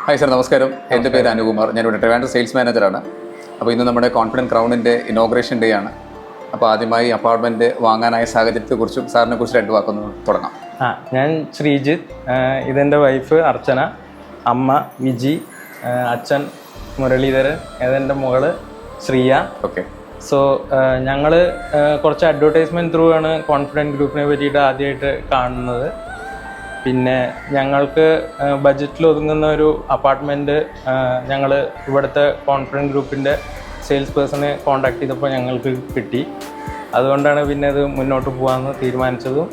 Hi sir, നമസ്കാരം. എൻ്റെ പേര് അനുകുമാർ. ഞാനിവിടെ ട്രിവാൻഡ്രം സെയിൽസ് മാനേജറാണ്. അപ്പോൾ ഇന്ന് നമ്മുടെ കോൺഫിഡൻറ്റ് ക്രൗണിൻ്റെ ഇനോഗ്രേഷൻ ഡേ ആണ്. അപ്പോൾ ആദ്യമായി അപ്പാർട്ട്മെൻറ്റ് വാങ്ങാനായ സാഹചര്യത്തെക്കുറിച്ചും സാറിനെ കുറിച്ച് രണ്ട് വാക്കൊന്ന് തുടങ്ങാം. ഞാൻ ശ്രീജിത്ത്, ഇതെൻ്റെ വൈഫ് അർച്ചന, അമ്മ വിജി, അച്ഛൻ മുരളീധരൻ, ഇതെൻ്റെ മകള് ശ്രീയ. ഓക്കെ. സോ ഞങ്ങൾ കുറച്ച് അഡ്വർടൈസ്മെൻറ്റ് ത്രൂ ആണ് കോൺഫിഡൻറ്റ് ഗ്രൂപ്പിനെ പറ്റിയിട്ട് ആദ്യമായിട്ട് കാണുന്നത്. പിന്നെ ഞങ്ങൾക്ക് ബഡ്ജറ്റിൽ ഒതുങ്ങുന്ന ഒരു അപ്പാർട്ട്മെൻറ്റ് ഞങ്ങൾ ഇവിടുത്തെ കോൺഫിഡൻറ്റ് ഗ്രൂപ്പിൻ്റെ സെയിൽസ് പേഴ്സണെ കോൺടാക്ട് ചെയ്തപ്പോൾ ഞങ്ങൾക്ക് കിട്ടി. അതുകൊണ്ടാണ് പിന്നെ അത് മുന്നോട്ട് പോകാമെന്ന് തീരുമാനിച്ചതും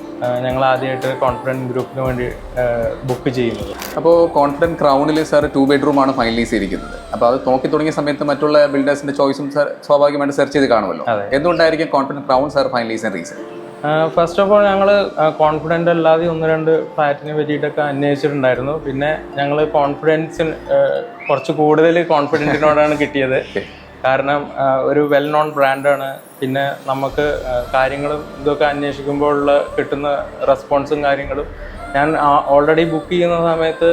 ഞങ്ങൾ ആദ്യമായിട്ട് കോൺഫിഡൻറ്റ് ഗ്രൂപ്പിന് വേണ്ടി ബുക്ക് ചെയ്യുന്നത്. അപ്പോൾ കോൺഫിഡൻറ്റ് ക്രൗണിൽ സാർ 2 bedroom ഫൈനലൈസ് ചെയ്തിരിക്കുന്നത്. അപ്പോൾ അത് നോക്കി തുടങ്ങിയ സമയത്ത് മറ്റുള്ള ബിൽഡേഴ്സിൻ്റെ ചോയ്സും സാർ സ്വാഭാവികമായിട്ട് സെർച്ച് ചെയ്ത് കാണുമല്ലോ. എന്തുകൊണ്ടായിരിക്കും കോൺഫിഡൻറ്റ് ക്രൗൺ സാർ ഫൈനലൈസ് ചെയ്യാൻ റീസൺ? ഫസ്റ്റ് ഓഫ് ഓൾ ഞങ്ങൾ കോൺഫിഡൻ്റ് അല്ലാതെ 1-2 ഫ്ലാറ്റിനെ പറ്റിയിട്ടൊക്കെ അന്വേഷിച്ചിട്ടുണ്ടായിരുന്നു. പിന്നെ ഞങ്ങൾ കുറച്ച് കൂടുതൽ കോൺഫിഡൻറ്റിനോടാണ് കിട്ടിയത്. കാരണം ഒരു വെൽ നോൺ ബ്രാൻഡാണ്. പിന്നെ നമുക്ക് കാര്യങ്ങളും ഇതൊക്കെ അന്വേഷിക്കുമ്പോഴുള്ള കിട്ടുന്ന റെസ്പോൺസും കാര്യങ്ങളും, ഞാൻ ഓൾറെഡി ബുക്ക് ചെയ്യുന്ന സമയത്ത്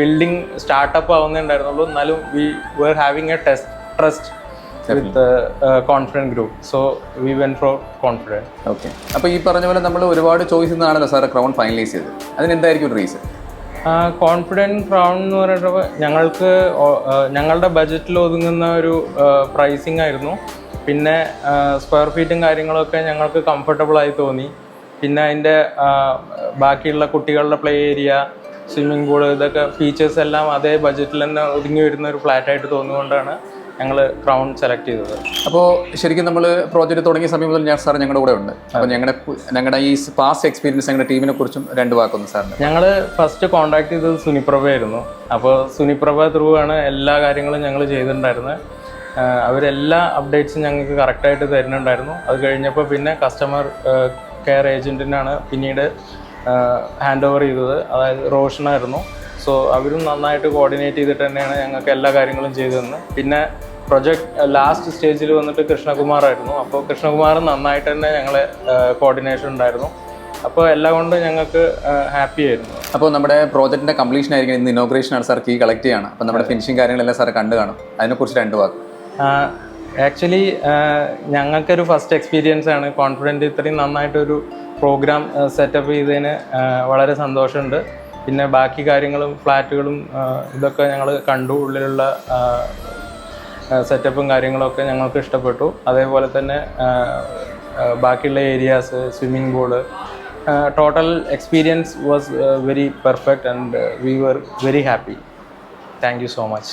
ബിൽഡിംഗ് സ്റ്റാർട്ടപ്പ് ആവുന്നുണ്ടായിരുന്നുള്ളൂ. എന്നാലും we were having a trust with Confident group. So we went for Confident. Okay. അപ്പോൾ ഈ പറഞ്ഞ പോലെ നമ്മൾ ഒരുപാട് ചോയ്സ് നിന്നാണല്ലോ സാർ ക്രൗൺ ഫൈനലൈസ് ചെയ്തത്. അതിനെന്തായിരിക്കും ഒരു റീസൺ? കോൺഫിഡൻറ്റ് ക്രൗൺ എന്ന് പറയുമ്പോൾ ഞങ്ങൾക്ക് ഞങ്ങളുടെ ബഡ്ജറ്റിൽ ഒതുങ്ങുന്ന ഒരു പ്രൈസിങ് ആയിരുന്നു. പിന്നെ സ്ക്വയർ ഫീറ്റും കാര്യങ്ങളൊക്കെ ഞങ്ങൾക്ക് കംഫർട്ടബിളായി തോന്നി. പിന്നെ അതിൻ്റെ ബാക്കിയുള്ള കുട്ടികളുടെ പ്ലേ ഏരിയ, സ്വിമ്മിംഗ് പൂള്, ഇതൊക്കെ ഫീച്ചേഴ്സ് എല്ലാം അതേ ബഡ്ജറ്റിൽ തന്നെ ഒതുങ്ങി വരുന്ന ഒരു ഫ്ലാറ്റായിട്ട് തോന്നിയുകൊണ്ടാണ് ഞങ്ങൾ ക്രൗൺ സെലക്ട് ചെയ്തത്. അപ്പോൾ ശരിക്കും നമ്മൾ പ്രോജക്റ്റ് തുടങ്ങിയ സമയം മുതൽ ഞാൻ സാർ ഞങ്ങളുടെ കൂടെ ഉണ്ട്. അപ്പോൾ ഞങ്ങളുടെ ഈ പാസ്റ്റ് എക്സ്പീരിയൻസ് ഞങ്ങളുടെ ടീമിനെ കുറിച്ചും രണ്ട് വാക്കൊന്നും സാറിന്. ഞങ്ങൾ ഫസ്റ്റ് കോൺടാക്ട് ചെയ്തത് സുനിപ്രഭയായിരുന്നു. അപ്പോൾ സുനിപ്രഭ ത്രൂ ആണ് എല്ലാ കാര്യങ്ങളും ഞങ്ങൾ ചെയ്തിട്ടുണ്ടായിരുന്നത്. അവരെല്ലാ അപ്ഡേറ്റ്സും ഞങ്ങൾക്ക് കറക്റ്റായിട്ട് തരുന്നുണ്ടായിരുന്നു. അത് കഴിഞ്ഞപ്പോൾ പിന്നെ കസ്റ്റമർ കെയർ ഏജൻറ്റിനാണ് പിന്നീട് ഹാൻഡ് ഓവർ ചെയ്തത്. അതായത് റോഷനായിരുന്നു. സോ അവരും നന്നായിട്ട് കോർഡിനേറ്റ് ചെയ്തിട്ട് തന്നെയാണ് ഞങ്ങൾക്ക് എല്ലാ കാര്യങ്ങളും ചെയ്തു തന്നത്. പിന്നെ പ്രൊജക്ട് ലാസ്റ്റ് സ്റ്റേജിൽ വന്നിട്ട് കൃഷ്ണകുമാറായിരുന്നു. അപ്പോൾ കൃഷ്ണകുമാർ നന്നായിട്ട് തന്നെ ഞങ്ങളെ കോർഡിനേഷൻ ഉണ്ടായിരുന്നു. അപ്പോൾ എല്ലാം കൊണ്ട് ഞങ്ങൾക്ക് ഹാപ്പി ആയിരുന്നു. അപ്പോൾ നമ്മുടെ പ്രോജക്റ്റിൻ്റെ കംപ്ലീഷൻ ആയിരിക്കും ഇന്ന് ഇനോഗ്രേഷനാണ് സാർ, കീ കളക്ട് ചെയ്യാണ്. അപ്പോൾ നമ്മുടെ ഫിനിഷിംഗ് കാര്യങ്ങളെല്ലാം സാർ കണ്ടു കാണും. അതിനെക്കുറിച്ച് രണ്ട് വാക്ക്. ആക്ച്വലി ഞങ്ങൾക്കൊരു ഫസ്റ്റ് എക്സ്പീരിയൻസ് ആണ്. കോൺഫിഡൻറ്റ് ഇത്രയും നന്നായിട്ടൊരു പ്രോഗ്രാം സെറ്റപ്പ് ചെയ്തതിന് വളരെ സന്തോഷമുണ്ട്. പിന്നെ ബാക്കി കാര്യങ്ങളും ഫ്ലാറ്റുകളും ഇതൊക്കെ ഞങ്ങൾ കണ്ടു. ഉള്ളിലുള്ള സെറ്റപ്പും കാര്യങ്ങളൊക്കെ ഞങ്ങൾക്ക് ഇഷ്ടപ്പെട്ടു. അതേപോലെ തന്നെ ബാക്കിയുള്ള areas, swimming pool, total experience was very perfect and we were very happy. Thank you so much.